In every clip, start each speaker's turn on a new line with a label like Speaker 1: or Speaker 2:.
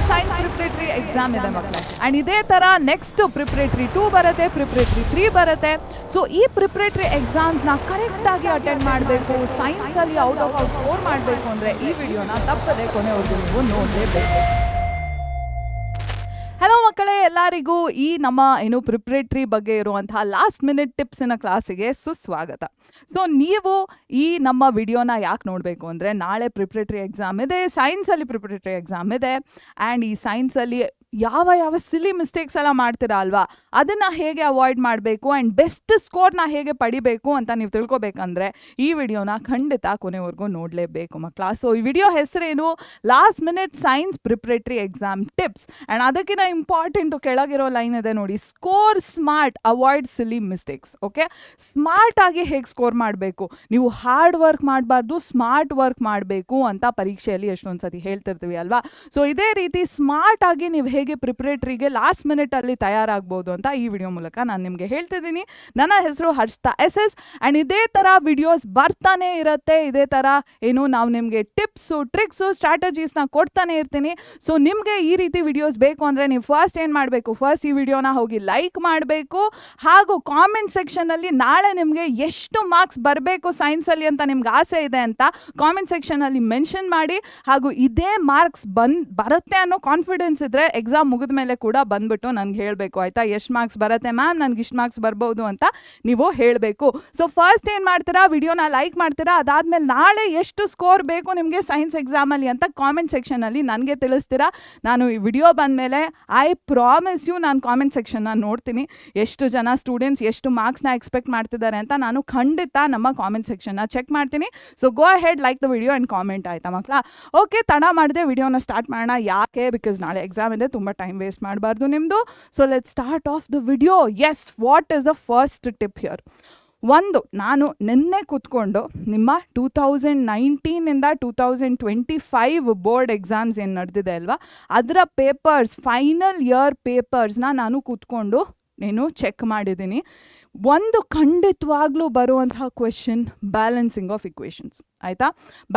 Speaker 1: Science preparatory exam ಇದೆ ಮಕ್ಕಳೇ. And ಇದೇ ಥರ ನೆಕ್ಸ್ಟ್ ಪ್ರಿಪ್ರೇಟರಿ 2 ಬರುತ್ತೆ, ಪ್ರಿಪ್ರೇಟರಿ 3 ಬರುತ್ತೆ. ಸೊ ಈ ಪ್ರಿಪ್ರೇಟರಿ ಎಕ್ಸಾಮ್ಸ್ನ ಕರೆಕ್ಟಾಗಿ ಅಟೆಂಡ್ ಮಾಡಬೇಕು, ಸೈನ್ಸಲ್ಲಿ ಔಟ್ ಆಫ್ ಔಟ್ ಸ್ಕೋರ್ ಮಾಡಬೇಕು ಅಂದರೆ ಈ ವಿಡಿಯೋನ ತಪ್ಪದೆ ಕೊನೆವರೆಗೂ ನೀವು ನೋಡಲೇಬೇಕು. ಹಲೋ ಮಕ್ಕಳೇ, ಎಲ್ಲರಿಗೂ ಈ ನಮ್ಮ ಪ್ರಿಪ್ರೇಟರಿ ಬಗ್ಗೆ ಇರುವಂತಹ ಲಾಸ್ಟ್ ಮಿನಿಟ್ ಟಿಪ್ಸಿನ ಕ್ಲಾಸಿಗೆ ಸುಸ್ವಾಗತ. ಸೊ ನೀವು ಈ ನಮ್ಮ ವಿಡಿಯೋನ ಯಾಕೆ ನೋಡಬೇಕು ಅಂದರೆ, ನಾಳೆ ಪ್ರಿಪ್ರೇಟರಿ ಎಕ್ಸಾಮ್ ಇದೆ, ಸೈನ್ಸಲ್ಲಿ ಪ್ರಿಪ್ರೇಟರಿ ಎಕ್ಸಾಮ್ ಇದೆ. ಆ್ಯಂಡ್ ಈ ಸೈನ್ಸಲ್ಲಿ ಯಾವ ಸಿಲಿ ಮಿಸ್ಟೇಕ್ಸ್ ಎಲ್ಲ ಮಾಡ್ತೀರಾ ಅಲ್ವಾ, ಅದನ್ನು ಹೇಗೆ ಅವಾಯ್ಡ್ ಮಾಡಬೇಕು ಆ್ಯಂಡ್ ಬೆಸ್ಟ್ ಸ್ಕೋರ್ನ ಹೇಗೆ ಪಡಿಬೇಕು ಅಂತ ನೀವು ತಿಳ್ಕೊಬೇಕಂದ್ರೆ ಈ ವಿಡಿಯೋನ ಖಂಡಿತ ಕೊನೆವರೆಗೂ ನೋಡಲೇಬೇಕು ಮಕ್ಕಳ. ಸೊ ಈ ವಿಡಿಯೋ ಹೆಸರೇನು, last minute science preparatory exam tips. And ಅದಕ್ಕಿಂತ ಇಂಪಾರ್ಟೆಂಟು ಕೆಳಗಿರೋ ಲೈನ್ ಇದೆ ನೋಡಿ, score smart avoid silly mistakes. Okay, smart ಆಗಿ ಹೇಗೆ ಸ್ಕೋರ್ ಮಾಡಬೇಕು, ನೀವು ಹಾರ್ಡ್ ವರ್ಕ್ ಮಾಡಬಾರ್ದು, ಸ್ಮಾರ್ಟ್ ವರ್ಕ್ ಮಾಡಬೇಕು ಅಂತ ಪರೀಕ್ಷೆಯಲ್ಲಿ ಎಷ್ಟೊಂದು ಸತಿ ಹೇಳ್ತಿರ್ತೀವಿ ಅಲ್ವಾ. ಸೊ ಇದೇ ರೀತಿ ಸ್ಮಾರ್ಟ್ ಆಗಿ ನೀವು ಹೇಗೆ ಪ್ರಿಪ್ರೇಟರಿಗೆ ಲಾಸ್ಟ್ ಮಿನಿಟಲ್ಲಿ ತಯಾರಾಗ್ಬೋದು ಅಂತ ಈ ವಿಡಿಯೋ ಮೂಲಕ ನಾನು ನಿಮಗೆ ಹೇಳ್ತಿದ್ದೀನಿ. ನನ್ನ ಹೆಸರು ಹರ್ಷಿತಾ SS. ಆ್ಯಂಡ್ ಇದೇ ಥರ ವಿಡಿಯೋಸ್ ಬರ್ತಾನೆ ಇರುತ್ತೆ, ಇದೇ ಥರ ನಾವು ನಿಮಗೆ ಟಿಪ್ಸು ಟ್ರಿಕ್ಸು ಸ್ಟ್ರಾಟಜೀಸ್ನ ಕೊಡ್ತಾನೆ ಇರ್ತೀನಿ. ಸೊ ನಿಮಗೆ ಈ ರೀತಿ ವಿಡಿಯೋಸ್ ಬೇಕು ಅಂದರೆ ನೀವು ಫಸ್ಟ್ ಏನು ಮಾಡಬೇಕು, ಫಸ್ಟ್ ಈ ವಿಡಿಯೋನ ಹೋಗಿ ಲೈಕ್ ಮಾಡಬೇಕು. ಹಾಗೂ ಕಾಮೆಂಟ್ ಸೆಕ್ಷನಲ್ಲಿ ನಾಳೆ ನಿಮಗೆ ಎಷ್ಟು ಮಾರ್ಕ್ಸ್ ಬರಬೇಕು ಸೈನ್ಸಲ್ಲಿ ಅಂತ ನಿಮ್ಗೆ ಆಸೆ ಇದೆ ಅಂತ ಕಾಮೆಂಟ್ ಸೆಕ್ಷನಲ್ಲಿ ಮೆನ್ಷನ್ ಮಾಡಿ. ಹಾಗೂ ಇದೇ ಮಾರ್ಕ್ಸ್ ಬರುತ್ತೆ ಅನ್ನೋ ಕಾನ್ಫಿಡೆನ್ಸ್ ಇದ್ದರೆ ಎಕ್ಸಾಮ್ ಮುಗಿದ ಮೇಲೆ ಕೂಡ ಬಂದ್ಬಿಟ್ಟು ನನಗೆ ಹೇಳಬೇಕು, ಆಯಿತಾ, ಎಷ್ಟು ಮಾರ್ಕ್ಸ್ ಬರುತ್ತೆ ಮ್ಯಾಮ್, ನನಗೆ ಇಷ್ಟು ಮಾರ್ಕ್ಸ್ ಬರ್ಬೋದು ಅಂತ ನೀವು ಹೇಳಬೇಕು. ಸೊ ಫಸ್ಟ್ ಏನು ಮಾಡ್ತೀರಾ, ವಿಡಿಯೋನ ಲೈಕ್ ಮಾಡ್ತೀರಾ, ಅದಾದಮೇಲೆ ನಾಳೆ ಎಷ್ಟು ಸ್ಕೋರ್ ಬೇಕು ನಿಮಗೆ ಸೈನ್ಸ್ ಎಕ್ಸಾಮಲ್ಲಿ ಅಂತ ಕಾಮೆಂಟ್ ಸೆಕ್ಷನಲ್ಲಿ ನನಗೆ ತಿಳಿಸ್ತೀರಾ. ನಾನು ಈ ವಿಡಿಯೋ ಬಂದಮೇಲೆ ಐ ಪ್ರಾಮಿಸ್ ಯು ನಾನು ಕಾಮೆಂಟ್ ಸೆಕ್ಷನ್ನ ನೋಡ್ತೀನಿ, ಎಷ್ಟು ಜನ ಸ್ಟೂಡೆಂಟ್ಸ್ ಎಷ್ಟು ಮಾರ್ಕ್ಸ್ನ ಎಕ್ಸ್ಪೆಕ್ಟ್ ಮಾಡ್ತಿದ್ದಾರೆ ಅಂತ ನಾನು ಖಂಡಿತ ನಮ್ಮ ಕಾಮೆಂಟ್ ಸೆಕ್ಷನ್ನ ಚೆಕ್ ಮಾಡ್ತೀನಿ. So go ahead, like the video and comment, ಆಯಿತಾ ಮಕ್ಕಳ. ಓಕೆ, ತಡ ಮಾಡಿದೆ ವಿಡಿಯೋನ ಸ್ಟಾರ್ಟ್ ಮಾಡೋಣ. ಯಾಕೆ, ಬಿಕಾಸ್ ನಾಳೆ ಎಕ್ಸಾಮ್ ಇದೆ, ತುಂಬ ಟೈಮ್ ವೇಸ್ಟ್ ಮಾಡಬಾರ್ದು ನಿಮ್ಮದು. So let start of the video. Yes, what is the first tip here? ಒಂದು, ನಾನು ನಿನ್ನೆ ಕೂತ್ಕೊಂಡು ನಿಮ್ಮ 2019ಇಂದ 2025 ಬೋರ್ಡ್ ಎಕ್ಸಾಮ್ಸ್ ಏನು ನಡೆದಿದೆ ಅಲ್ವಾ, ಅದರ ಪೇಪರ್ಸ್, ಫೈನಲ್ ಇಯರ್ ಪೇಪರ್ಸ್ನ ನಾನು ಕೂತ್ಕೊಂಡು ಚೆಕ್ ಮಾಡಿದ್ದೀನಿ. ಒಂದು ಖಂಡಿತವಾಗ್ಲೂ ಬರುವಂತಹ ಕ್ವೆಶನ್ ಬ್ಯಾಲೆನ್ಸಿಂಗ್ ಆಫ್ ಇಕ್ವೇಷನ್ಸ್, ಆಯಿತಾ.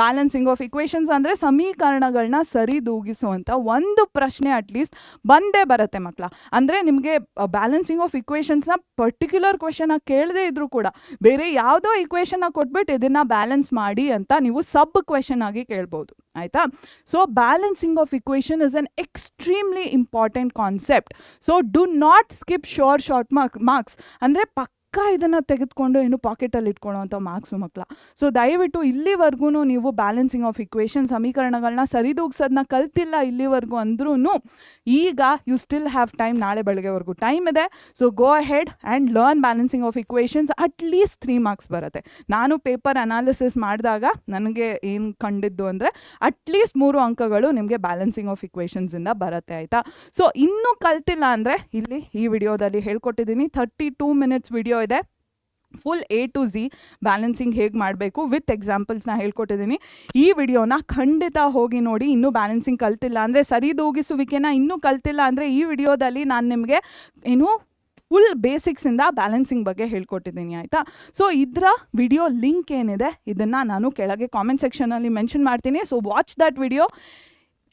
Speaker 1: ಬ್ಯಾಲೆನ್ಸಿಂಗ್ ಆಫ್ ಇಕ್ವೇಷನ್ಸ್ ಅಂದರೆ ಸಮೀಕರಣಗಳನ್ನ ಸರಿದೂಗಿಸುವಂಥ ಒಂದು ಪ್ರಶ್ನೆ ಅಟ್ಲೀಸ್ಟ್ ಬಂದೇ ಬರುತ್ತೆ ಮಕ್ಕಳ. ಅಂದರೆ ನಿಮಗೆ ಬ್ಯಾಲೆನ್ಸಿಂಗ್ ಆಫ್ ಇಕ್ವೇಷನ್ಸ್ನ ಪರ್ಟಿಕ್ಯುಲರ್ ಕ್ವೆಶನಾಗಿ ಕೇಳದೇ ಇದ್ರೂ ಕೂಡ ಬೇರೆ ಯಾವುದೋ ಇಕ್ವೇಷನ್ನ ಕೊಟ್ಬಿಟ್ಟು ಇದನ್ನು ಬ್ಯಾಲೆನ್ಸ್ ಮಾಡಿ ಅಂತ ನೀವು ಸಬ್ ಕ್ವೆಶನ್ ಆಗಿ ಕೇಳ್ಬೋದು, ಆಯಿತಾ. So balancing of equation is an extremely important concept. So do not skip short marks ಅಂದರೆ ಇದನ್ನು ತೆಗೆದುಕೊಂಡು ಪಾಕೆಟಲ್ಲಿ ಇಟ್ಕೊಳ್ಳೋವಂಥ ಮಾರ್ಕ್ಸು ಮಕ್ಕಳ. ಸೊ ದಯವಿಟ್ಟು ಇಲ್ಲಿವರೆಗೂ ನೀವು ಬ್ಯಾಲೆನ್ಸಿಂಗ್ ಆಫ್ ಇಕ್ವೇಷನ್ ಸಮೀಕರಣಗಳನ್ನ ಸರಿದೂಗಿಸೋದನ್ನ ಕಲ್ತಿಲ್ಲ ಇಲ್ಲಿವರೆಗೂ ಅಂದ್ರೂ ಈಗ ಯು ಸ್ಟಿಲ್ ಹ್ಯಾವ್ ಟೈಮ್, ನಾಳೆ ಬೆಳಗ್ಗೆವರೆಗೂ ಟೈಮ್ ಇದೆ. So go ahead and learn balancing of equations. At least 3 marks ಬರುತ್ತೆ. ನಾನು ಪೇಪರ್ ಅನಾಲಿಸಿಸ್ ಮಾಡಿದಾಗ ನನಗೆ ಏನು ಕಂಡಿದ್ದು ಅಂದರೆ ಅಟ್ಲೀಸ್ಟ್ 3 ಅಂಕಗಳು ನಿಮಗೆ ಬ್ಯಾಲೆನ್ಸಿಂಗ್ ಆಫ್ ಇಕ್ವೇಷನ್ಸಿಂದ ಬರುತ್ತೆ, ಆಯಿತಾ. ಸೊ ಇನ್ನೂ ಕಲ್ತಿಲ್ಲ ಅಂದರೆ ಇಲ್ಲಿ ಈ ವಿಡಿಯೋದಲ್ಲಿ ಹೇಳ್ಕೊಟ್ಟಿದ್ದೀನಿ, 32 ಮಿನಿಟ್ಸ್ ವಿಡಿಯೋ ಇದೆ, full A to Z balancing ಹೇಗೆ ಮಾಡಬೇಕು ವಿತ್ ಎಕ್ಸಾಂಪಲ್ಸ್ನ ಹೇಳ್ಕೊಟ್ಟಿದ್ದೀನಿ. ಈ ವಿಡಿಯೋನ ಖಂಡಿತ ಹೋಗಿ ನೋಡಿ. ಇನ್ನೂ ಬ್ಯಾಲೆನ್ಸಿಂಗ್ ಕಲ್ತಿಲ್ಲ ಅಂದರೆ, ಸರಿದೂಗಿಸುವಿಕೆನ ಇನ್ನೂ ಕಲ್ತಿಲ್ಲ ಅಂದರೆ ಈ ವಿಡಿಯೋದಲ್ಲಿ ನಾನು ನಿಮಗೆ ಫುಲ್ ಬೇಸಿಕ್ಸಿಂದ ಬ್ಯಾಲೆನ್ಸಿಂಗ್ ಬಗ್ಗೆ ಹೇಳ್ಕೊಟ್ಟಿದ್ದೀನಿ, ಆಯಿತಾ. ಸೊ ಇದರ ವಿಡಿಯೋ ಲಿಂಕ್ ಏನಿದೆ ಇದನ್ನು ನಾನು ಕೆಳಗೆ ಕಾಮೆಂಟ್ ಸೆಕ್ಷನಲ್ಲಿ ಮೆನ್ಷನ್ ಮಾಡ್ತೀನಿ. So watch that video.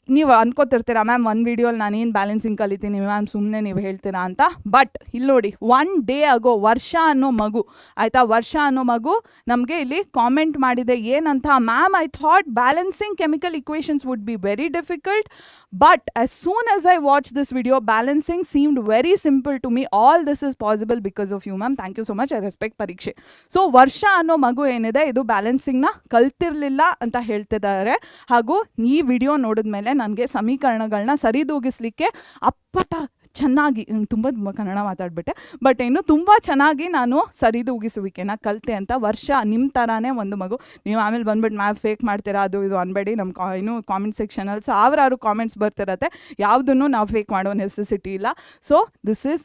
Speaker 1: ನೀವು ಅನ್ಕೋತಿರ್ತೀರಾ, ಮ್ಯಾಮ್ ಒಂದು ವೀಡಿಯೋಲಿ ನಾನೇನು ಬ್ಯಾಲೆನ್ಸಿಂಗ್ ಕಲಿತೀನಿ ಮ್ಯಾಮ್, ಸುಮ್ಮನೆ ನೀವು ಹೇಳ್ತೀರಾ ಅಂತ. ಬಟ್ ಇಲ್ಲಿ ನೋಡಿ, 1 ಡೇ ಆಗೋ ವರ್ಷ ಅನ್ನೋ ಮಗು, ಆಯಿತಾ, ವರ್ಷ ಅನ್ನೋ ಮಗು ನಮಗೆ ಇಲ್ಲಿ ಕಾಮೆಂಟ್ ಮಾಡಿದೆ ಏನಂತ, ma'am I thought balancing chemical equations would be very difficult, but as soon as I watch this video balancing seemed very simple to me. All this is possible because of you ma'am, thank you so much, I respect ಪರೀಕ್ಷೆ. So ವರ್ಷ ಅನ್ನೋ ಮಗು ಏನಿದೆ ಇದು ಬ್ಯಾಲೆನ್ಸಿಂಗ್ನ ಕಲ್ತಿರಲಿಲ್ಲ ಅಂತ ಹೇಳ್ತಿದ್ದಾರೆ. ಹಾಗೂ ಈ ವಿಡಿಯೋ ನೋಡಿದ್ಮೇಲೆ ನನಗೆ ಸಮೀಕರಣಗಳನ್ನ ಸರಿದೂಗಿಸ್ಲಿಕ್ಕೆ ಅಪ್ಪಟ ಚೆನ್ನಾಗಿ, ತುಂಬ ಕನ್ನಡ ಮಾತಾಡ್ಬಿಟ್ಟೆ, ಬಟ್ ತುಂಬ ಚೆನ್ನಾಗಿ ನಾನು ಸರಿದೂಗಿಸುವಿಕೆನ ಕಲಿತೆ ಅಂತ. ವರ್ಷ ನಿಮ್ಮ ಥರನೇ ಒಂದು ಮಗು. ನೀವು ಆಮೇಲೆ ಬಂದ್ಬಿಟ್ಟು ಮ್ಯಾಮ್ ಫೇಕ್ ಮಾಡ್ತೀರಾ ಅದು ಇದು ಅನ್ಬೇಡಿ. ನಮ್ಮ ಕಾಮೆಂಟ್ ಸೆಕ್ಷನಲ್ಲಿ ಸಾವಿರಾರು ಕಾಮೆಂಟ್ಸ್ ಬರ್ತಿರತ್ತೆ, ಯಾವುದನ್ನು ನಾವು ಫೇಕ್ ಮಾಡೋ ನೆಸೆಸಿಟಿ ಇಲ್ಲ. So this is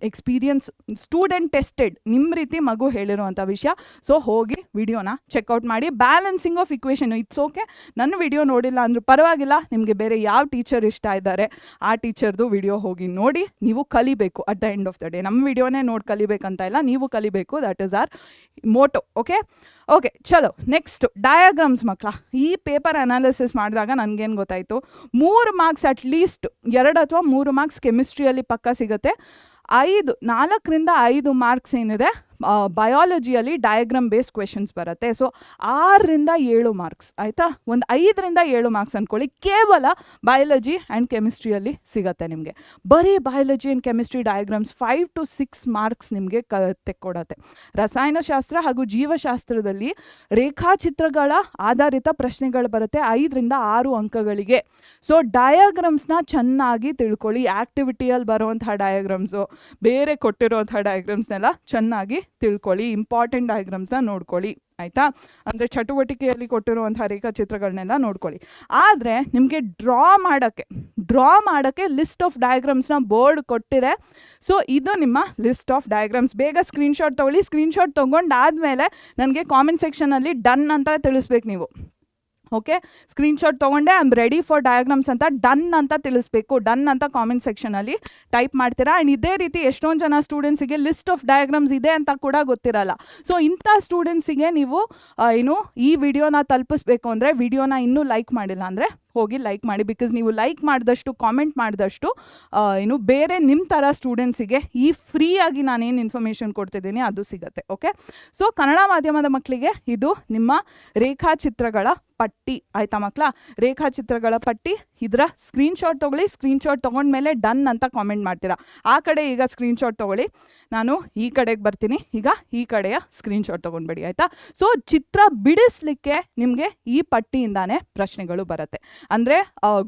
Speaker 1: experience, student tested, ನಿಮ್ಮ ರೀತಿ ಮಗು ಹೇಳಿರುವಂಥ ವಿಷಯ. ಸೊ ಹೋಗಿ ವಿಡಿಯೋನ ಚೆಕ್ಔಟ್ ಮಾಡಿ. Balancing of equation it's okay, ನನ್ನ ವಿಡಿಯೋ ನೋಡಿಲ್ಲ ಅಂದರೂ ಪರವಾಗಿಲ್ಲ, ನಿಮಗೆ ಬೇರೆ ಯಾವ ಟೀಚರ್ ಇಷ್ಟ ಇದ್ದಾರೆ ಆ ಟೀಚರ್ದು ವಿಡಿಯೋ ಹೋಗಿ ನೋಡಿ, ನೀವು ಕಲಿಬೇಕು at the end of the day. ನಮ್ಮ ವಿಡಿಯೋನೇ ನೋಡಿ ಕಲಿಬೇಕಂತ ಇಲ್ಲ, ನೀವು ಕಲಿಬೇಕು. That is our motto. Okay ಚಲೋ. ನೆಕ್ಸ್ಟ್ ಡಯಾಗ್ರಾಮ್ಸ್ ಮಕ್ಕಳ. ಈ ಪೇಪರ್ ಅನಾಲಿಸಿಸ್ ಮಾಡಿದಾಗ ನನಗೇನು ಗೊತ್ತಾಯಿತು, 3 ಮಾರ್ಕ್ಸ್ ಅಟ್ಲೀಸ್ಟ್ 2 ಅಥವಾ 3 ಮಾರ್ಕ್ಸ್ ಕೆಮಿಸ್ಟ್ರಿಯಲ್ಲಿ ಪಕ್ಕ ಸಿಗುತ್ತೆ. 4 ರಿಂದ 5 ಮಾರ್ಕ್ಸ್ ಏನಿದೆ ಬಯಾಲಜಿಯಲ್ಲಿ ಡಯಾಗ್ರಾಮ್ ಬೇಸ್ಡ್ ಕ್ವೆಶನ್ಸ್ ಬರುತ್ತೆ. ಸೊ 6 ರಿಂದ 7 ಮಾರ್ಕ್ಸ್ ಆಯಿತಾ, ಒಂದು 5 ರಿಂದ 7 ಮಾರ್ಕ್ಸ್ ಅಂದ್ಕೊಳ್ಳಿ, ಕೇವಲ ಬಯಾಲಜಿ ಆ್ಯಂಡ್ ಕೆಮಿಸ್ಟ್ರಿಯಲ್ಲಿ ಸಿಗುತ್ತೆ ನಿಮಗೆ. ಬರೀ biology and chemistry diagrams 5 to 6 marks ನಿಮಗೆ ತೆಕ್ಕೊಡತ್ತೆ. ರಸಾಯನಶಾಸ್ತ್ರ ಹಾಗೂ ಜೀವಶಾಸ್ತ್ರದಲ್ಲಿ ರೇಖಾಚಿತ್ರಗಳ ಆಧಾರಿತ ಪ್ರಶ್ನೆಗಳು ಬರುತ್ತೆ 5 ರಿಂದ 6 ಅಂಕಗಳಿಗೆ. ಸೊ ಡಯಾಗ್ರಾಮ್ಸ್ನ ಚೆನ್ನಾಗಿ ತಿಳ್ಕೊಳ್ಳಿ. ಆ್ಯಕ್ಟಿವಿಟಿಯಲ್ಲಿ ಬರುವಂತಹ ಡಯಾಗ್ರಾಮ್ಸು, ಬೇರೆ ಕೊಟ್ಟಿರುವಂತಹ ಡಯಾಗ್ರಾಮ್ಸ್ನೆಲ್ಲ ಚೆನ್ನಾಗಿ ತಿಳ್ಕೊಳ್ಳಿ. ಇಂಪಾರ್ಟೆಂಟ್ ಡಯಾಗ್ರಾಮ್ಸ್ನ ನೋಡ್ಕೊಳ್ಳಿ ಆಯಿತಾ. ಅಂದರೆ ಚಟುವಟಿಕೆಯಲ್ಲಿ ಕೊಟ್ಟಿರುವಂಥ ರೇಖಾಚಿತ್ರಗಳನ್ನೆಲ್ಲ ನೋಡ್ಕೊಳ್ಳಿ. ಆದರೆ ನಿಮಗೆ ಡ್ರಾ ಮಾಡೋಕ್ಕೆ ಲಿಸ್ಟ್ ಆಫ್ ಡಯಾಗ್ರಾಮ್ಸ್ನ ಬೋರ್ಡ್ ಕೊಟ್ಟಿದೆ. ಸೊ ಇದು ನಿಮ್ಮ ಲಿಸ್ಟ್ ಆಫ್ ಡಯಾಗ್ರಾಮ್ಸ್. ಬೇಗ ಸ್ಕ್ರೀನ್ಶಾಟ್ ತೊಗೊಳ್ಳಿ. ಸ್ಕ್ರೀನ್ಶಾಟ್ ತೊಗೊಂಡಾದಮೇಲೆ ನನಗೆ ಕಾಮೆಂಟ್ ಸೆಕ್ಷನಲ್ಲಿ ಡನ್ ಅಂತ ತಿಳಿಸ್ಬೇಕು ನೀವು. ಓಕೆ, ಸ್ಕ್ರೀನ್ಶಾಟ್ ತೊಗೊಂಡೆ I am ready for diagrams ಅಂತ ಡನ್ ಅಂತ ತಿಳಿಸ್ಬೇಕು. ಡನ್ ಅಂತ ಕಾಮೆಂಟ್ ಸೆಕ್ಷನಲ್ಲಿ ಟೈಪ್ ಮಾಡ್ತೀರಾ. ಆ್ಯಂಡ್ ಇದೇ ರೀತಿ ಎಷ್ಟೊಂದು ಜನ ಸ್ಟೂಡೆಂಟ್ಸಿಗೆ ಲಿಸ್ಟ್ ಆಫ್ ಡಯಾಗ್ರಾಮ್ಸ್ ಇದೆ ಅಂತ ಕೂಡ ಗೊತ್ತಿರಲ್ಲ. ಸೊ ಇಂಥ ಸ್ಟೂಡೆಂಟ್ಸಿಗೆ ನೀವು ಈ ವಿಡಿಯೋನ ತಲುಪಿಸ್ಬೇಕು ಅಂದರೆ, ವಿಡಿಯೋನ ಇನ್ನೂ ಲೈಕ್ ಮಾಡಿಲ್ಲ ಅಂದರೆ ಹೋಗಿ ಲೈಕ್ ಮಾಡಿ. ಬಿಕಾಸ್ ನೀವು ಲೈಕ್ ಮಾಡಿದಷ್ಟು, ಕಾಮೆಂಟ್ ಮಾಡಿದಷ್ಟು ಬೇರೆ ನಿಮ್ಮ ಥರ ಸ್ಟೂಡೆಂಟ್ಸಿಗೆ ಈ ಫ್ರೀಯಾಗಿ ನಾನೇನು ಇನ್ಫಾರ್ಮೇಷನ್ ಕೊಡ್ತಿದ್ದೀನಿ ಅದು ಸಿಗುತ್ತೆ. ಓಕೆ, ಸೊ ಕನ್ನಡ ಮಾಧ್ಯಮದ ಮಕ್ಕಳಿಗೆ ಇದು ನಿಮ್ಮ ರೇಖಾಚಿತ್ರಗಳ ಪಟ್ಟಿ ಆಯಿತಾ ಮಕ್ಕಳ. ರೇಖಾಚಿತ್ರಗಳ ಪಟ್ಟಿ, ಇದರ ಸ್ಕ್ರೀನ್ಶಾಟ್ ತೊಗೊಳ್ಳಿ. ಸ್ಕ್ರೀನ್ಶಾಟ್ ತೊಗೊಂಡ್ಮೇಲೆ ಡನ್ ಅಂತ ಕಾಮೆಂಟ್ ಮಾಡ್ತೀರಾ. ಆ ಕಡೆ ಈಗ ಸ್ಕ್ರೀನ್ಶಾಟ್ ತೊಗೊಳ್ಳಿ, ನಾನು ಈ ಕಡೆಗೆ ಬರ್ತೀನಿ. ಈಗ ಈ ಕಡೆಯ ಸ್ಕ್ರೀನ್ಶಾಟ್ ತೊಗೊಂಡ್ಬೇಡಿ ಆಯಿತಾ. ಸೊ ಚಿತ್ರ ಬಿಡಿಸ್ಲಿಕ್ಕೆ ನಿಮಗೆ ಈ ಪಟ್ಟಿಯಿಂದಾನೇ ಪ್ರಶ್ನೆಗಳು ಬರುತ್ತೆ. ಅಂದರೆ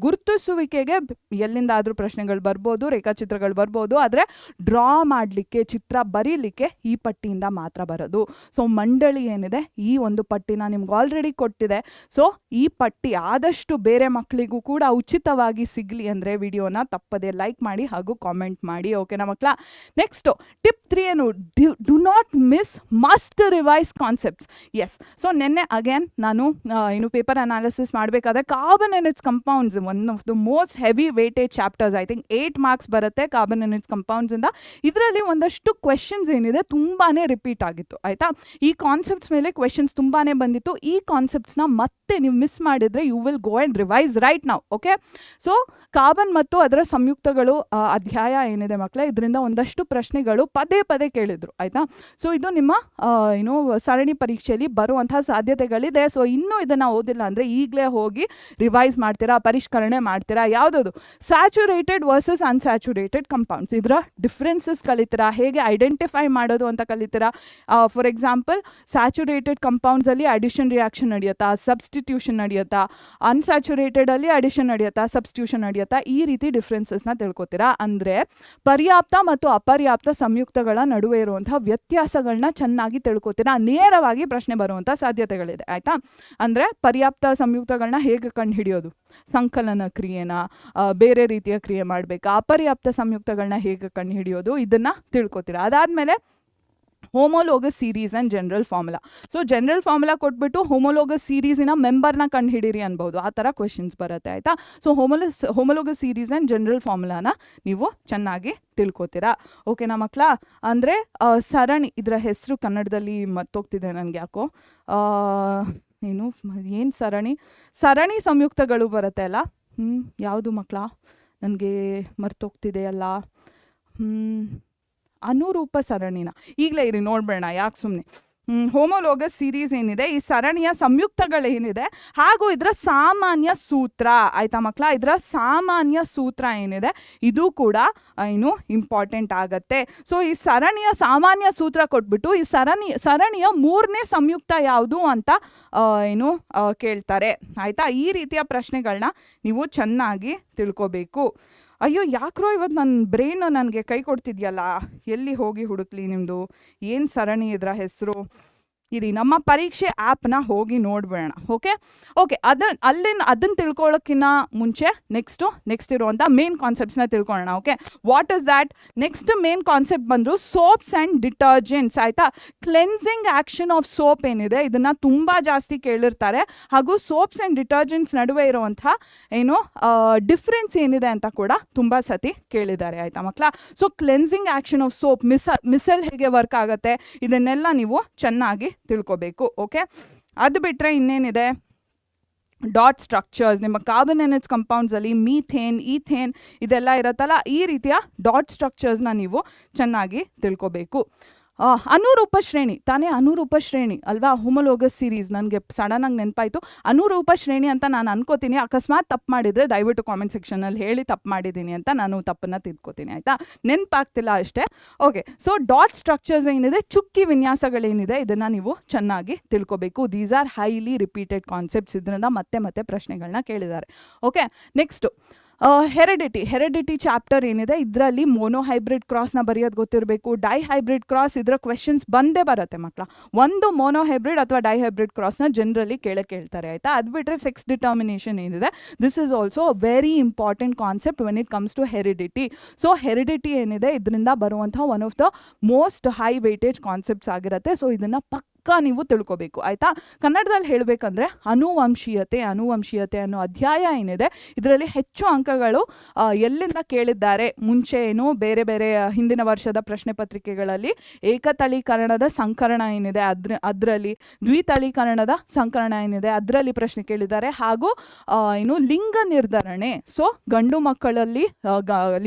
Speaker 1: ಗುರುತಿಸುವಿಕೆಗೆ ಎಲ್ಲಿಂದಾದರೂ ಪ್ರಶ್ನೆಗಳು ಬರ್ಬೋದು, ರೇಖಾಚಿತ್ರಗಳು ಬರ್ಬೋದು. ಆದರೆ ಡ್ರಾ ಮಾಡಲಿಕ್ಕೆ, ಚಿತ್ರ ಬರೀಲಿಕ್ಕೆ ಈ ಪಟ್ಟಿಯಿಂದ ಮಾತ್ರ ಬರೋದು. ಸೊ ಮಂಡಳಿ ಏನಿದೆ ಈ ಒಂದು ಪಟ್ಟಿನ ನಿಮ್ಗೆ ಆಲ್ರೆಡಿ ಕೊಟ್ಟಿದೆ. ಸೊ ಈ ಪಟ್ಟಿ ಆದಷ್ಟು ಬೇರೆ ಮಕ್ಕಳಿಗೂ ಕೂಡ ಉಚಿತವಾಗಿ ಸಿಗಲಿ ಅಂದರೆ ವಿಡಿಯೋನ ತಪ್ಪದೆ ಲೈಕ್ ಮಾಡಿ ಹಾಗೂ ಕಾಮೆಂಟ್ ಮಾಡಿ. ಓಕೆನಾ ಮಕ್ಕಳ. ನೆಕ್ಸ್ಟು ಟಿಪ್ 3 ಏನು, do not miss, must revise concepts. Yes, so ನಿನ್ನೆ ಅಗೇನ್ ನಾನು ಪೇಪರ್ ಅನಾಲಿಸಿಸ್ ಮಾಡಬೇಕಾದ್ರೆ carbon and its compounds, one of the most heavy weightage chapters, I think 8 marks ಬರುತ್ತೆ ಕಾರ್ಬನ್ ಆ್ಯಂಡ್ ಇಟ್ಸ್ ಕಂಪೌಂಡ್ಸಿಂದ. ಇದರಲ್ಲಿ ಒಂದಷ್ಟು ಕ್ವೆಶನ್ಸ್ ಏನಿದೆ ತುಂಬಾ ರಿಪೀಟ್ ಆಗಿತ್ತು ಆಯಿತಾ. ಈ ಕಾನ್ಸೆಪ್ಟ್ಸ್ ಮೇಲೆ ಕ್ವೆಶನ್ಸ್ ತುಂಬಾ ಬಂದಿತ್ತು. ಈ ಕಾನ್ಸೆಪ್ಟ್ಸ್ನ ಮತ್ತೆ ನೀವು ಮಿಸ್ ಮಾಡಿದರೆ you will go and revise right ನಾವು. ಓಕೆ, ಸೊ ಕಾರ್ಬನ್ ಮತ್ತು ಅದರ ಸಂಯುಕ್ತಗಳು ಅಧ್ಯಾಯ ಏನಿದೆ ಮಕ್ಕಳೇ, ಇದರಿಂದ ಒಂದಷ್ಟು ಪ್ರಶ್ನೆಗಳು ಪದೇ ಪದೇ ಕೇಳಿದ್ರು ಆಯಿತಾ. ಸೊ ಇದು ನಿಮ್ಮ ಸರಣಿ ಪರೀಕ್ಷೆಯಲ್ಲಿ ಬರುವಂತಹ ಸಾಧ್ಯತೆಗಳಿದೆ. ಸೊ ಇನ್ನೂ ಇದನ್ನು ಓದಿಲ್ಲ ಅಂದರೆ ಈಗಲೇ ಹೋಗಿ ರಿವೈಸ್ ಮಾಡ್ತೀರಾ, ಪರಿಷ್ಕರಣೆ ಮಾಡ್ತೀರಾ. ಯಾವುದದು ಸ್ಯಾಚುರೇಟೆಡ್ ವರ್ಸಸ್ ಅನ್ಸ್ಯಾಚುರೇಟೆಡ್ ಕಂಪೌಂಡ್ಸ್, ಇದರ ಡಿಫ್ರೆನ್ಸಸ್ ಕಲಿತೀರಾ, ಹೇಗೆ ಐಡೆಂಟಿಫೈ ಮಾಡೋದು ಅಂತ ಕಲಿತೀರಾ. ಫಾರ್ ಎಕ್ಸಾಂಪಲ್ ಸ್ಯಾಚುರೇಟೆಡ್ ಕಂಪೌಂಡ್ಸಲ್ಲಿ ಅಡಿಷನ್ ರಿಯಾಕ್ಷನ್ ನಡೆಯುತ್ತಾ, ಸಬ್ಸ್ಟಿಟ್ಯೂಷನ್ ನಡೆಯುತ್ತಾ, ಅನ್ಸ್ಯಾಚುರೇಟೆಡಲ್ಲಿ ಅಡಿಷನ್ ನಡೆಯುತ್ತಾ, ಸಬ್ಸ್ಟಿಟ್ಯೂಷನ್ ನಡೆಯುತ್ತಾ, ಈ ರೀತಿ ಡಿಫ್ರೆನ್ಸಸ್ನ ತಿಳ್ಕೊತೀರಾ. ಅಂದರೆ ಪರ್ಯಾಪ್ತ ಮತ್ತು ಅಪರ್ಯಾಪ್ತ ಸಂಯುಕ್ತಗಳ ನಡುವೆ ಇರುವಂಥ ವ್ಯತ್ಯಾಸಗಳನ್ನ ಚೆನ್ನಾಗಿ ತಿಳ್ಕೊತೀರಾ. ನೇರವಾಗಿ ಪ್ರಶ್ನೆ ಬರುವಂಥ ಸಾಧ್ಯತೆಗಳಿದೆ ಆಯಿತಾ. ಅಂದರೆ ಪರ್ಯಾಪ್ತ ಸಂಯುಕ್ತಗಳನ್ನ ಹೇಗೆ ಕಂಡುಹಿಡಿಯೋದು, ಸಂಕಲನ ಕ್ರಿಯೆನ, ಬೇರೆ ರೀತಿಯ ಕ್ರಿಯೆ ಮಾಡಬೇಕಾ, ಅಪರ್ಯಾಪ್ತ ಸಂಯುಕ್ತಗಳನ್ನ ಹೇಗೆ ಕಂಡುಹಿಡಿಯೋದು, ಇದನ್ನು ತಿಳ್ಕೊತೀರಾ. ಅದಾದಮೇಲೆ homologous series and general formula. So general formula ಕೊಟ್ಬಿಟ್ಟು ಹೋಮೋಲೋಗಸ್ ಸೀರೀಸಿನ ಮೆಂಬರ್ನ ಕಂಡುಹಿಡೀರಿ ಅನ್ಬೋದು, ಆ ಥರ ಕ್ವೆಶನ್ಸ್ ಬರುತ್ತೆ ಆಯಿತಾ. So homologous series and general ಫಾರ್ಮುಲಾನ ನೀವು ಚೆನ್ನಾಗಿ ತಿಳ್ಕೊತೀರಾ. ಓಕೆನಾ ಮಕ್ಕಳ. ಅಂದರೆ ಸರಣಿ, ಇದರ ಹೆಸರು ಕನ್ನಡದಲ್ಲಿ ಮರ್ತೋಗ್ತಿದೆ ನನಗೆ ಯಾಕೋ, ಏನು ಸರಣಿ ಸಂಯುಕ್ತಗಳು ಬರುತ್ತೆ ಅಲ್ಲ, ಯಾವುದು ಮಕ್ಕಳ ನನಗೆ ಮರ್ತೋಗ್ತಿದೆಯಲ್ಲ, ಅನುರೂಪ ಸರಣಿನ. ಈಗಲೇ ಇರಿ ನೋಡ್ಬೇಡ, ಯಾಕೆ ಸುಮ್ಮನೆ. ಹೋಮೋಲೋಗಸ್ ಸೀರೀಸ್ ಏನಿದೆ, ಈ ಸರಣಿಯ ಸಂಯುಕ್ತಗಳೇನಿದೆ ಹಾಗೂ ಇದರ ಸಾಮಾನ್ಯ ಸೂತ್ರ ಆಯಿತಾ ಮಕ್ಕಳ. ಇದರ ಸಾಮಾನ್ಯ ಸೂತ್ರ ಏನಿದೆ ಇದು ಕೂಡ ಇಂಪಾರ್ಟೆಂಟ್ ಆಗತ್ತೆ. ಸೊ ಈ ಸರಣಿಯ ಸಾಮಾನ್ಯ ಸೂತ್ರ ಕೊಟ್ಬಿಟ್ಟು ಈ ಸರಣಿಯ 3ನೇ ಸಂಯುಕ್ತ ಯಾವುದು ಅಂತ ಕೇಳ್ತಾರೆ ಆಯಿತಾ. ಈ ರೀತಿಯ ಪ್ರಶ್ನೆಗಳನ್ನ ನೀವು ಚೆನ್ನಾಗಿ ತಿಳ್ಕೊಬೇಕು. ಅಯ್ಯೋ ಯಾಕ್ರೋ ಇವತ್ತು ನನ್ನ ಬ್ರೈನು ನನಗೆ ಕೈ ಕೊಡ್ತಿದ್ಯಲ್ಲ, ಎಲ್ಲಿ ಹೋಗಿ ಹುಡುಕ್ಲಿ ನಿಮ್ಮದು ಏನು ಸರಣಿ ಇದರ ಹೆಸರು. ಇರಿ ನಮ್ಮ ಪರೀಕ್ಷೆ ಆ್ಯಪ್ನ ಹೋಗಿ ನೋಡ್ಬೇಡ. ಓಕೆ ಅದನ್ನು ತಿಳ್ಕೊಳ್ಳೋಕ್ಕಿಂತ ಮುಂಚೆ ನೆಕ್ಸ್ಟ್ ಇರುವಂಥ ಮೇನ್ ಕಾನ್ಸೆಪ್ಟ್ಸ್ನ ತಿಳ್ಕೊಳ್ಳೋಣ. Okay, what is that? Next main concept ಬಂದರು ಸೋಪ್ಸ್ ಆ್ಯಂಡ್ ಡಿಟರ್ಜೆಂಟ್ಸ್. ಆಯಿತಾ, ಕ್ಲೆನ್ಸಿಂಗ್ ಆ್ಯಕ್ಷನ್ ಆಫ್ ಸೋಪ್ ಏನಿದೆ ಇದನ್ನು ತುಂಬ ಜಾಸ್ತಿ ಕೇಳಿರ್ತಾರೆ. ಹಾಗೂ ಸೋಪ್ಸ್ ಆ್ಯಂಡ್ ಡಿಟರ್ಜೆಂಟ್ಸ್ ನಡುವೆ ಇರುವಂಥ ಡಿಫ್ರೆನ್ಸ್ ಏನಿದೆ ಅಂತ ಕೂಡ ತುಂಬ ಸತಿ ಕೇಳಿದ್ದಾರೆ. ಆಯಿತಾ ಮಕ್ಕಳ? So cleansing action of soap, missile ಹೇಗೆ ವರ್ಕ್ ಆಗುತ್ತೆ ಇದನ್ನೆಲ್ಲ ನೀವು ಚೆನ್ನಾಗಿ ತಿಳ್ಕೊಬೇಕು. ಓಕೆ, ಅದು ಬಿಟ್ಟರೆ ಇನ್ನೇನಿದೆ, ಡಾಟ್ ಸ್ಟ್ರಕ್ಚರ್ಸ್. ನಿಮ್ಮ ಕಾರ್ಬನೇಟೆಡ್ ಕಂಪೌಂಡ್ಸಲ್ಲಿ ಮೀಥೇನ್, ಈಥೇನ್ ಇದೆಲ್ಲ ಇರುತ್ತಲ್ಲ, ಈ ರೀತಿಯ ಡಾಟ್ ಸ್ಟ್ರಕ್ಚರ್ಸ್ನ ನೀವು ಚೆನ್ನಾಗಿ ತಿಳ್ಕೊಬೇಕು. ಅನುರೂಪ ಶ್ರೇಣಿ ತಾನೇ, ಅನುರೂಪ ಶ್ರೇಣಿ ಅಲ್ವಾ? ಹೋಮೋಲೋಗಸ್ ಸೀರೀಸ್ ನನಗೆ ಸಡನ್ನಾಗಿ ನೆನಪಾಯಿತು. ಅನುರೂಪ ಶ್ರೇಣಿ ಅಂತ ನಾನು ಅನ್ಕೋತೀನಿ. ಅಕಸ್ಮಾತ್ ತಪ್ಪು ಮಾಡಿದರೆ ದಯವಿಟ್ಟು ಕಾಮೆಂಟ್ ಸೆಕ್ಷನಲ್ಲಿ ಹೇಳಿ ತಪ್ಪು ಮಾಡಿದ್ದೀನಿ ಅಂತ ನಾನು ತಪ್ಪನ್ನು ತಿದ್ಕೋತೀನಿ. ಆಯಿತಾ, ನೆನಪಾಗ್ತಿಲ್ಲ ಅಷ್ಟೇ. ಓಕೆ, ಸೊ ಡಾಟ್ ಸ್ಟ್ರಕ್ಚರ್ಸ್ ಏನಿದೆ, ಚುಕ್ಕಿ ವಿನ್ಯಾಸಗಳೇನಿದೆ ಇದನ್ನು ನೀವು ಚೆನ್ನಾಗಿ ತಿಳ್ಕೊಬೇಕು. These are highly repeated concepts. ಇದರಿಂದ ಮತ್ತೆ ಪ್ರಶ್ನೆಗಳನ್ನ ಕೇಳಿದ್ದಾರೆ. ಓಕೆ, ನೆಕ್ಸ್ಟು ಹೆರಿಡಿಟಿ ಚಾಪ್ಟರ್ ಏನಿದೆ ಇದರಲ್ಲಿ ಮೋನೋಹೈಬ್ರಿಡ್ ಕ್ರಾಸ್ನ ಬರೆಯೋದು ಗೊತ್ತಿರಬೇಕು. ಡೈಹೈಬ್ರಿಡ್ ಕ್ರಾಸ್ ಇದರ ಕ್ವೆಶನ್ಸ್ ಬಂದೇ ಬರುತ್ತೆ ಮಕ್ಕಳ. ಒಂದು ಮೋನೋಹೈಬ್ರಿಡ್ ಅಥವಾ ಡೈಹೈಬ್ರಿಡ್ ಕ್ರಾಸ್ನ ಜನರಲಿ ಕೇಳ್ತಾರೆ. ಆಯಿತಾ, ಅದು ಬಿಟ್ಟರೆ ಸೆಕ್ಸ್ ಡಿಟರ್ಮಿನೇಷನ್ ಏನಿದೆ this is also a very important concept when it comes to heredity. So heredity ಏನಿದೆ ಇದರಿಂದ ಬರುವಂಥ one of the most high weightage concepts ಆಗಿರುತ್ತೆ. ಸೊ ಇದನ್ನು ನೀವು ತಿಳ್ಕೊಬೇಕು. ಆಯಿತಾ, ಕನ್ನಡದಲ್ಲಿ ಹೇಳಬೇಕಂದ್ರೆ ಅನುವಂಶೀಯತೆ ಅನ್ನೋ ಅಧ್ಯಾಯ ಏನಿದೆ ಇದರಲ್ಲಿ ಹೆಚ್ಚು ಅಂಕಗಳು ಎಲ್ಲಿಂದ ಕೇಳಿದ್ದಾರೆ, ಮುಂಚೆ ಏನು ಬೇರೆ ಹಿಂದಿನ ವರ್ಷದ ಪ್ರಶ್ನೆ ಪತ್ರಿಕೆಗಳಲ್ಲಿ ಏಕತಳೀಕರಣದ ಸಂಕರಣ ಏನಿದೆ ಅದರಲ್ಲಿ, ದ್ವಿತಳೀಕರಣದ ಸಂಕರಣ ಏನಿದೆ ಅದರಲ್ಲಿ ಪ್ರಶ್ನೆ ಕೇಳಿದ್ದಾರೆ. ಹಾಗೂ ಲಿಂಗ ನಿರ್ಧರಣೆ, ಸೊ ಗಂಡು ಮಕ್ಕಳಲ್ಲಿ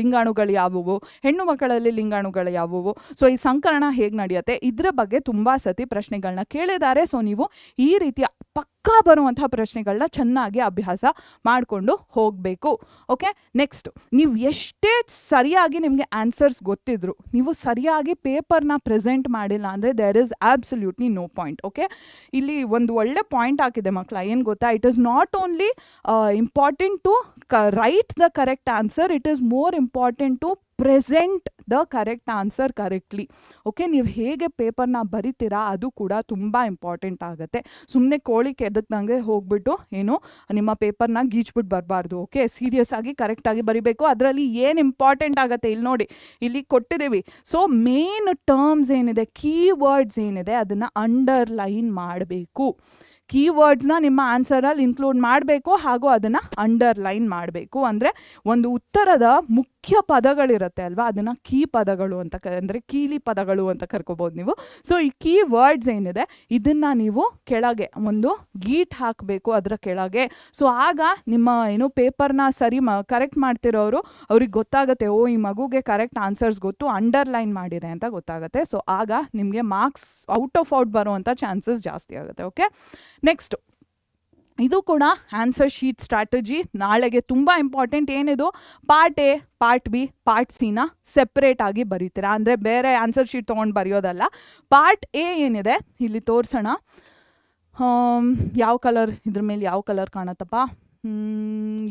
Speaker 1: ಲಿಂಗಾಣುಗಳು ಯಾವುವು, ಹೆಣ್ಣು ಮಕ್ಕಳಲ್ಲಿ ಲಿಂಗಾಣುಗಳು ಯಾವುವು, ಸೊ ಈ ಸಂಕರಣ ಹೇಗೆ ನಡೆಯುತ್ತೆ ಇದ್ರ ಬಗ್ಗೆ ತುಂಬ ಸತಿ ಪ್ರಶ್ನೆಗಳನ್ನ ಕೇಳಿದ್ದಾರೆ. ಸೊ ನೀವು ಈ ರೀತಿಯ ಪಕ್ಕಾ ಬರುವಂತಹ ಪ್ರಶ್ನೆಗಳನ್ನ ಚೆನ್ನಾಗಿ ಅಭ್ಯಾಸ ಮಾಡಿಕೊಂಡು ಹೋಗಬೇಕು. ಓಕೆ, ನೆಕ್ಸ್ಟ್, ನೀವು ಎಷ್ಟೇ ಸರಿಯಾಗಿ ನಿಮಗೆ ಆನ್ಸರ್ಸ್ ಗೊತ್ತಿದ್ರು ನೀವು ಸರಿಯಾಗಿ ಪೇಪರ್ನ ಪ್ರೆಸೆಂಟ್ ಮಾಡಿಲ್ಲ ಅಂದರೆ there is absolutely no point. Okay, ಇಲ್ಲಿ ಒಂದು ಒಳ್ಳೆ ಪಾಯಿಂಟ್ ಹಾಕಿದೆ ಮಕ್ಕಳ, ಏನು ಗೊತ್ತಾ? It is not only important to write the correct answer, it is more important to present the correct answer correctly. Okay, ನೀವು ಹೇಗೆ ಪೇಪರ್ನ ಬರಿತೀರಾ ಅದು ಕೂಡ ತುಂಬ ಇಂಪಾರ್ಟೆಂಟ್ ಆಗುತ್ತೆ. ಸುಮ್ಮನೆ ಕೋಳಿ ಕೆದಕ್ದಂಗೆ ಹೋಗ್ಬಿಟ್ಟು ನಿಮ್ಮ ಪೇಪರ್ನ ಗೀಚ್ಬಿಟ್ಟು ಬರಬಾರ್ದು. ಓಕೆ, ಸೀರಿಯಸ್ ಆಗಿ ಕರೆಕ್ಟಾಗಿ ಬರಿಬೇಕು. ಅದರಲ್ಲಿ ಏನು ಇಂಪಾರ್ಟೆಂಟ್ ಆಗುತ್ತೆ ಇಲ್ಲಿ ನೋಡಿ, ಇಲ್ಲಿ ಕೊಟ್ಟಿದ್ದೀವಿ. ಸೊ ಮೇನ್ ಟರ್ಮ್ಸ್ ಏನಿದೆ, ಕೀವರ್ಡ್ಸ್ ಏನಿದೆ ಅದನ್ನು ಅಂಡರ್ಲೈನ್ ಮಾಡಬೇಕು. ಕೀವರ್ಡ್ಸ್ನ ನಿಮ್ಮ ಆನ್ಸರಲ್ಲಿ ಇನ್ಕ್ಲೂಡ್ ಮಾಡಬೇಕು ಹಾಗೂ ಅದನ್ನು ಅಂಡರ್ಲೈನ್ ಮಾಡಬೇಕು. ಅಂದರೆ ಒಂದು ಉತ್ತರದ ಮುಖ್ಯ ಪದಗಳಿರುತ್ತೆ ಅಲ್ವಾ, ಅದನ್ನು ಕೀ ಪದಗಳು ಅಂತ ಅಂದರೆ ಕೀಲಿ ಪದಗಳು ಅಂತ ಕರ್ಕೋಬೋದು ನೀವು. ಸೊ ಈ ಕೀವರ್ಡ್ಸ್ ಏನಿದೆ ಇದನ್ನು ನೀವು ಕೆಳಗೆ ಒಂದು ಗೀಟ್ ಹಾಕಬೇಕು ಅದರ ಕೆಳಗೆ. ಸೊ ಆಗ ನಿಮ್ಮ ಪೇಪರ್ನ ಕರೆಕ್ಟ್ ಮಾಡ್ತಿರೋರು ಅವ್ರಿಗೆ ಗೊತ್ತಾಗುತ್ತೆ, ಓ ಈ ಮಗುಗೆ ಕರೆಕ್ಟ್ ಆನ್ಸರ್ಸ್ ಗೊತ್ತು, ಅಂಡರ್ಲೈನ್ ಮಾಡಿದೆ ಅಂತ ಗೊತ್ತಾಗುತ್ತೆ. ಸೊ ಆಗ ನಿಮಗೆ ಮಾರ್ಕ್ಸ್ ಔಟ್ ಬರುವಂಥ ಚಾನ್ಸಸ್ ಜಾಸ್ತಿ ಆಗುತ್ತೆ. ಓಕೆ, ನೆಕ್ಸ್ಟ್, ಇದು ಕೂಡ ಆನ್ಸರ್ ಶೀಟ್ ಸ್ಟ್ರಾಟಜಿ ನಾಳೆಗೆ ತುಂಬ ಇಂಪಾರ್ಟೆಂಟ್. ಏನಿದು? Part A, part B, part ಸಿನ ಸೆಪ್ರೇಟ್ ಆಗಿ ಬರೀತೀರಾ, ಅಂದರೆ ಬೇರೆ ಆನ್ಸರ್ ಶೀಟ್ ತೊಗೊಂಡು ಬರೆಯೋದಲ್ಲ. ಪಾರ್ಟ್ ಎ ಏನಿದೆ ಇಲ್ಲಿ ತೋರಿಸೋಣ. ಯಾವ ಕಲರ್ ಇದ್ರ ಮೇಲೆ ಯಾವ ಕಲರ್ ಕಾಣುತ್ತಪ್ಪ?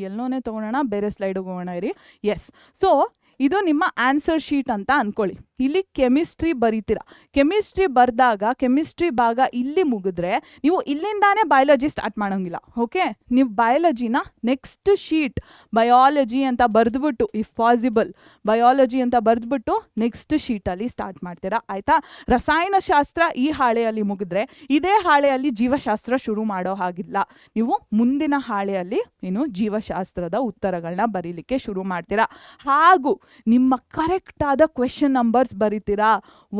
Speaker 1: ಎಲ್ಲೋನೇ ತೊಗೊಳೋಣ, ಬೇರೆ ಸ್ಲೈಡಿಗೆ ಹೋಗೋಣ ಇರಿ. ಎಸ್, ಸೊ ಇದು ನಿಮ್ಮ ಆನ್ಸರ್ ಶೀಟ್ ಅಂತ ಅಂದ್ಕೊಳ್ಳಿ. ಇಲ್ಲಿ ಕೆಮಿಸ್ಟ್ರಿ ಬರೀತೀರಾ. ಕೆಮಿಸ್ಟ್ರಿ ಬರೆದಾಗ ಕೆಮಿಸ್ಟ್ರಿ ಭಾಗ ಇಲ್ಲಿ ಮುಗಿದ್ರೆ ನೀವು ಇಲ್ಲಿಂದಾನೇ ಬಯಾಲಜಿ ಸ್ಟಾರ್ಟ್ ಮಾಡೋಂಗಿಲ್ಲ. ಓಕೆ, ನೀವು ಬಯಾಲಜಿನ ನೆಕ್ಸ್ಟ್ ಶೀಟ್ ಬಯಾಲಜಿ ಅಂತ ಬರೆದ್ಬಿಟ್ಟು, ಇಫ್ ಪಾಸಿಬಲ್ ಬಯಾಲಜಿ ಅಂತ ಬರೆದ್ಬಿಟ್ಟು ನೆಕ್ಸ್ಟ್ ಶೀಟಲ್ಲಿ ಸ್ಟಾರ್ಟ್ ಮಾಡ್ತೀರಾ. ಆಯಿತಾ? ರಸಾಯನಶಾಸ್ತ್ರ ಈ ಹಾಳೆಯಲ್ಲಿ ಮುಗಿದ್ರೆ ಇದೇ ಹಾಳೆಯಲ್ಲಿ ಜೀವಶಾಸ್ತ್ರ ಶುರು ಮಾಡೋ ಹಾಗಿಲ್ಲ. ನೀವು ಮುಂದಿನ ಹಾಳೆಯಲ್ಲಿ ಜೀವಶಾಸ್ತ್ರದ ಉತ್ತರಗಳನ್ನ ಬರೀಲಿಕ್ಕೆ ಶುರು ಮಾಡ್ತೀರಾ. ಹಾಗೂ ನಿಮ್ಮ ಕರೆಕ್ಟಾದ ಕ್ವೆಶನ್ ನಂಬರ್ಸ್ ಬರೀತೀರಾ.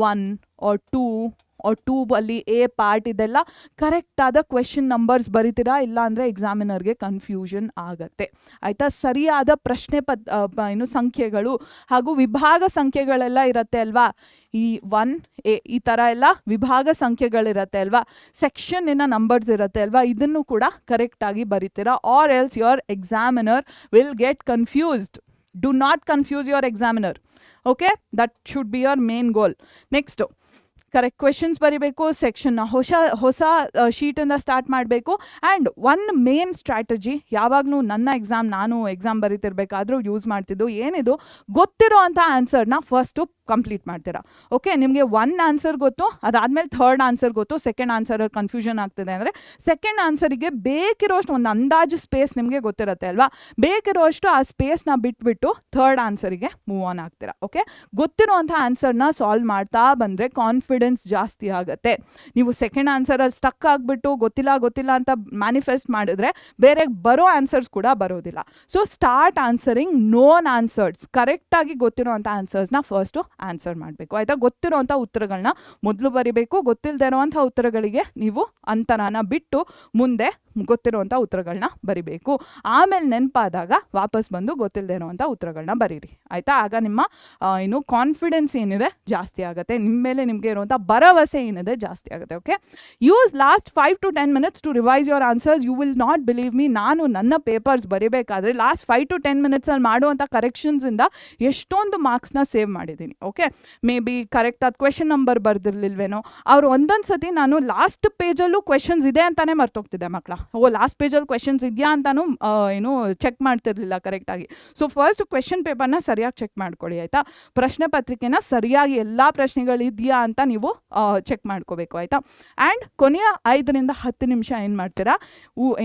Speaker 1: 1 or 2 ಅಲ್ಲಿ ಎ ಪಾರ್ಟ್ ಇದೆಲ್ಲ ಕರೆಕ್ಟಾದ ಕ್ವೆಶನ್ ನಂಬರ್ಸ್ ಬರೀತೀರಾ. ಇಲ್ಲ ಅಂದರೆ ಎಕ್ಸಾಮಿನರ್ಗೆ ಕನ್ಫ್ಯೂಷನ್ ಆಗತ್ತೆ. ಆಯಿತಾ? ಸರಿಯಾದ ಪ್ರಶ್ನೆ ಸಂಖ್ಯೆಗಳು ಹಾಗೂ ವಿಭಾಗ ಸಂಖ್ಯೆಗಳೆಲ್ಲ ಇರುತ್ತೆ ಅಲ್ವಾ, ಈ 1A ಈ ಥರ ಎಲ್ಲ ವಿಭಾಗ ಸಂಖ್ಯೆಗಳಿರುತ್ತೆ ಅಲ್ವಾ, ಸೆಕ್ಷನ್ನಿನ ನಂಬರ್ಸ್ ಇರುತ್ತೆ ಅಲ್ವಾ, ಇದನ್ನು ಕೂಡ ಕರೆಕ್ಟಾಗಿ ಬರೀತೀರಾ. Or else your examiner will get confused. Do not confuse your examiner. Okay, that should be your main goal. Next, correct questions ಬರೀಬೇಕು, ಸೆಕ್ಷನ್ನ ಹೊಸ ಶೀಟಿಂದ ಸ್ಟಾರ್ಟ್ ಮಾಡಬೇಕು. ಆ್ಯಂಡ್ ಒನ್ ಮೇನ್ ಸ್ಟ್ರಾಟಜಿ ಯಾವಾಗಲೂ ನಾನು ಎಕ್ಸಾಮ್ ಬರೀತಿರ್ಬೇಕಾದ್ರೂ ಯೂಸ್ ಮಾಡ್ತಿದ್ದು ಏನಿದು, ಗೊತ್ತಿರೋ ಅಂಥ ಆನ್ಸರ್ನ ಫಸ್ಟು ಕಂಪ್ಲೀಟ್ ಮಾಡ್ತೀರಾ. Okay, ನಿಮಗೆ ಒನ್ ಆನ್ಸರ್ ಗೊತ್ತು, ಅದಾದಮೇಲೆ ಥರ್ಡ್ ಆನ್ಸರ್ ಗೊತ್ತು, ಸೆಕೆಂಡ್ ಆನ್ಸರ್ ಕನ್ಫ್ಯೂಷನ್ ಆಗ್ತಿದೆ ಅಂದರೆ ಸೆಕೆಂಡ್ ಆನ್ಸರಿಗೆ ಬೇಕಿರೋಷ್ಟು ಒಂದು ಅಂದಾಜು ಸ್ಪೇಸ್ ನಿಮಗೆ ಗೊತ್ತಿರುತ್ತೆ ಅಲ್ವಾ, ಬೇಕಿರೋಷ್ಟು ಆ ಸ್ಪೇಸ್ನ ಬಿಟ್ಬಿಟ್ಟು ಥರ್ಡ್ ಆನ್ಸರಿಗೆ ಮೂವ್ ಆನ್ ಆಗ್ತೀರಾ. ಓಕೆ, ಗೊತ್ತಿರೋಂಥ ಆನ್ಸರ್ನ ಸಾಲ್ವ್ ಮಾಡ್ತಾ ಬಂದರೆ ಕಾನ್ಫಿಡೆನ್ಸ್ ಜಾಸ್ತಿ ಆಗುತ್ತೆ. ನೀವು ಸೆಕೆಂಡ್ ಆನ್ಸರಲ್ಲಿ ಸ್ಟಕ್ ಆಗಿಬಿಟ್ಟು ಗೊತ್ತಿಲ್ಲ ಅಂತ ಮ್ಯಾನಿಫೆಸ್ಟ್ ಮಾಡಿದ್ರೆ ಬೇರೆ ಬರೋ ಆನ್ಸರ್ಸ್ ಕೂಡ ಬರೋದಿಲ್ಲ. So start answering known answers, ಕರೆಕ್ಟಾಗಿ ಗೊತ್ತಿರೋಂಥ ಆನ್ಸರ್ಸ್ನ ಫಸ್ಟು ಆನ್ಸರ್ ಮಾಡಬೇಕು ಆಯಿತಾ. ಗೊತ್ತಿರೋಂಥ ಉತ್ತರಗಳನ್ನ ಮೊದಲು ಬರಿಬೇಕು, ಗೊತ್ತಿಲ್ಲದೆ ಇರೋವಂಥ ಉತ್ತರಗಳಿಗೆ ನೀವು ಅಂತರನ ಬಿಟ್ಟು ಮುಂದೆ ಗೊತ್ತಿರೋಂಥ ಉತ್ತರಗಳನ್ನ ಬರಿಬೇಕು. ಆಮೇಲೆ ನೆನಪಾದಾಗ ವಾಪಸ್ ಬಂದು ಗೊತ್ತಿಲ್ಲದೆ ಇರೋವಂಥ ಉತ್ತರಗಳನ್ನ ಬರೀರಿ ಆಯಿತಾ. ಆಗ ನಿಮ್ಮ ಏನು ಕಾನ್ಫಿಡೆನ್ಸ್ ಏನಿದೆ ಜಾಸ್ತಿ ಆಗುತ್ತೆ, ನಿಮ್ಮ ಮೇಲೆ ನಿಮಗೆ ಇರುವಂಥ ಭರವಸೆ ಏನಿದೆ ಜಾಸ್ತಿ ಆಗುತ್ತೆ. Okay, use last 5 to 10 minutes to revise your answers. You will not believe me, ನಾನು ನನ್ನ ಪೇಪರ್ಸ್ ಬರೀಬೇಕಾದ್ರೆ ಲಾಸ್ಟ್ 5 to 10 minutesಲ್ಲಿ ಮಾಡುವಂಥ ಕರೆಕ್ಷನ್ಸಿಂದ ಎಷ್ಟೊಂದು ಮಾರ್ಕ್ಸ್ನ ಸೇವ್ ಮಾಡಿದ್ದೀನಿ. ಓಕೆ, ಮೇ ಬಿ ಕರೆಕ್ಟಾದ ಕ್ವೆಶನ್ ನಂಬರ್ ಬರ್ದಿರ್ಲಿಲ್ವೇನೋ, ಅವ್ರು ಒಂದೊಂದು ಸತಿ ನಾನು ಲಾಸ್ಟ್ ಪೇಜಲ್ಲೂ ಕ್ವೆಶನ್ಸ್ ಇದೆ ಅಂತಾನೆ ಮರ್ತೋಗ್ತಿದ್ದೆ ಮಕ್ಕಳ. ಲಾಸ್ಟ್ ಪೇಜಲ್ಲಿ ಕ್ವೆಶನ್ಸ್ ಇದೆಯಾ ಅಂತಾನು ಏನು ಚೆಕ್ ಮಾಡ್ತಿರ್ಲಿಲ್ಲ ಕರೆಕ್ಟಾಗಿ. ಸೊ ಫಸ್ಟ್ ಕ್ವೆಶನ್ ಪೇಪರ್ನ ಸರಿಯಾಗಿ ಚೆಕ್ ಮಾಡ್ಕೊಳ್ಳಿ ಆಯಿತಾ. ಪ್ರಶ್ನೆ ಪತ್ರಿಕೆನ ಸರಿಯಾಗಿ ಎಲ್ಲ ಪ್ರಶ್ನೆಗಳು ಇದೆಯಾ ಅಂತ ನೀವು ಚೆಕ್ ಮಾಡ್ಕೋಬೇಕು ಆಯಿತಾ. ಆ್ಯಂಡ್ ಕೊನೆಯ 5 to 10 ನಿಮಿಷ ಏನು ಮಾಡ್ತೀರಾ,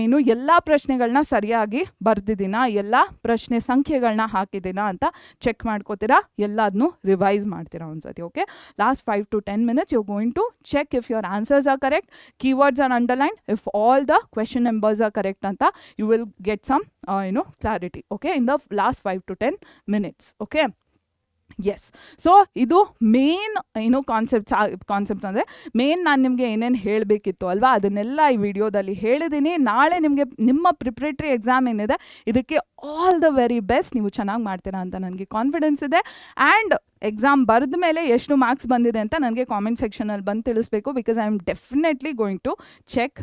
Speaker 1: ಏನು ಎಲ್ಲ ಪ್ರಶ್ನೆಗಳನ್ನ ಸರಿಯಾಗಿ ಬರ್ದಿದ್ದೀನಾ, ಎಲ್ಲ ಪ್ರಶ್ನೆ ಸಂಖ್ಯೆಗಳನ್ನ ಹಾಕಿದ್ದೀನಾ ಅಂತ ಚೆಕ್ ಮಾಡ್ಕೋತೀರಾ, ಎಲ್ಲದನ್ನೂ ರಿವೈಸ್ ಮಾಡ್ತೀರಾ ಒಂದ್ಸತಿ. Okay, last 5 to 10 minutes you're going to check if your answers are correct, keywords are underlined, if all the question numbers are correct anta you will get some clarity, okay, in the last 5 to 10 minutes. Okay, yes. So ಇದು main concepts ಅಂದರೆ main ನಾನು ನಿಮಗೆ ಏನೇನು ಹೇಳಬೇಕಿತ್ತು ಅಲ್ವಾ, ಅದನ್ನೆಲ್ಲ ಈ ವಿಡಿಯೋದಲ್ಲಿ ಹೇಳಿದ್ದೀನಿ. ನಾಳೆ ನಿಮಗೆ ನಿಮ್ಮ ಪ್ರಿಪ್ರೇಟ್ರಿ ಎಕ್ಸಾಮ್ ಏನಿದೆ ಇದಕ್ಕೆ ಆಲ್ ದ ವೆರಿ ಬೆಸ್ಟ್. ನೀವು ಚೆನ್ನಾಗಿ ಮಾಡ್ತೀರಾ ಅಂತ ನನಗೆ ಕಾನ್ಫಿಡೆನ್ಸ್ ಇದೆ. ಆ್ಯಂಡ್ ಎಕ್ಸಾಮ್ ಬರೆದ ಮೇಲೆ ಎಷ್ಟು ಮಾರ್ಕ್ಸ್ ಬಂದಿದೆ ಅಂತ ನನಗೆ ಕಾಮೆಂಟ್ ಸೆಕ್ಷನಲ್ಲಿ ಬಂದು ತಿಳಿಸ್ಬೇಕು, because I am definitely going to check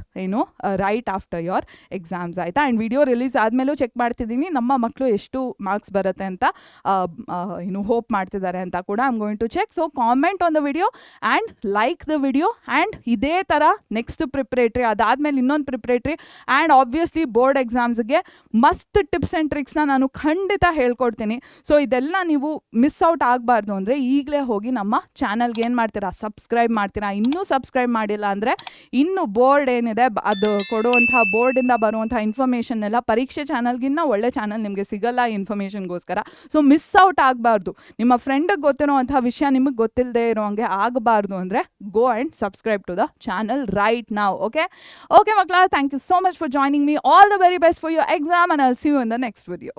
Speaker 1: right after your exams ಆಯಿತಾ. ಆ್ಯಂಡ್ ವಿಡಿಯೋ ರಿಲೀಸ್ ಆದಮೇಲೂ ಚೆಕ್ ಮಾಡ್ತಿದ್ದೀನಿ ನಮ್ಮ ಮಕ್ಕಳು ಎಷ್ಟು ಮಾರ್ಕ್ಸ್ ಬರುತ್ತೆ ಅಂತ ಹೋಪ್ ಮಾಡ್ತಿದ್ದಾರೆ ಅಂತ ಕೂಡ I am going to check. So comment on the video and like the video. And ಇದೇ ಥರ ನೆಕ್ಸ್ಟ್ ಪ್ರಿಪ್ರೇಟ್ರಿ, ಅದಾದಮೇಲೆ ಇನ್ನೊಂದು ಪ್ರಿಪ್ರೇಟ್ರಿ ಆ್ಯಂಡ್ ಆಬ್ವಿಯಸ್ಲಿ ಬೋರ್ಡ್ ಎಕ್ಸಾಮ್ಸ್ಗೆ ಮಸ್ತ್ ಟಿಪ್ಸ್ ಆ್ಯಂಡ್ ಟ್ರಿಕ್ಸ್ನ ನಾನು ಖಂಡಿತ ಹೇಳ್ಕೊಡ್ತೀನಿ. ಸೊ ಇದೆಲ್ಲ ನೀವು ಮಿಸ್ ಔಟ್ ಆಗಬಾರ್ದು ಅಂದರೆ ಈಗಲೇ ಹೋಗಿ ನಮ್ಮ ಚಾನಲ್ಗೆ ಏನು ಮಾಡ್ತೀರಾ, ಸಬ್ಸ್ಕ್ರೈಬ್ ಮಾಡ್ತೀರಾ. ಇನ್ನೂ ಸಬ್ಸ್ಕ್ರೈಬ್ ಮಾಡಿಲ್ಲ ಅಂದರೆ ಇನ್ನು ಬೋರ್ಡ್ ಏನಿದೆ ಅದು ಕೊಡುವಂಥ ಬೋರ್ಡಿಂದ ಬರುವಂಥ ಇನ್ಫಾರ್ಮೇಷನ್ ಎಲ್ಲ ಪರೀಕ್ಷೆ ಚಾನಲ್ಗಿನ್ನ ಒಳ್ಳೆ ಚಾನಲ್ ನಿಮಗೆ ಸಿಗಲ್ಲ ಈ ಇನ್ಫಾರ್ಮೇಷನ್ಗೋಸ್ಕರ. ಸೊ ಮಿಸ್ ಔಟ್ ಆಗಬಾರ್ದು, ನಿಮ್ಮ ಫ್ರೆಂಡಿಗೆ ಗೊತ್ತಿರೋವಂಥ ವಿಷಯ ನಿಮಗೆ ಗೊತ್ತಿಲ್ಲದೆ ಇರೋ ಹಂಗೆ ಆಗಬಾರ್ದು ಅಂದರೆ go and subscribe to the channel right now. Okay okay ಮಕ್ಕಳ, thank you so much for joining me. All the very best for your exam and I will see you in the next video.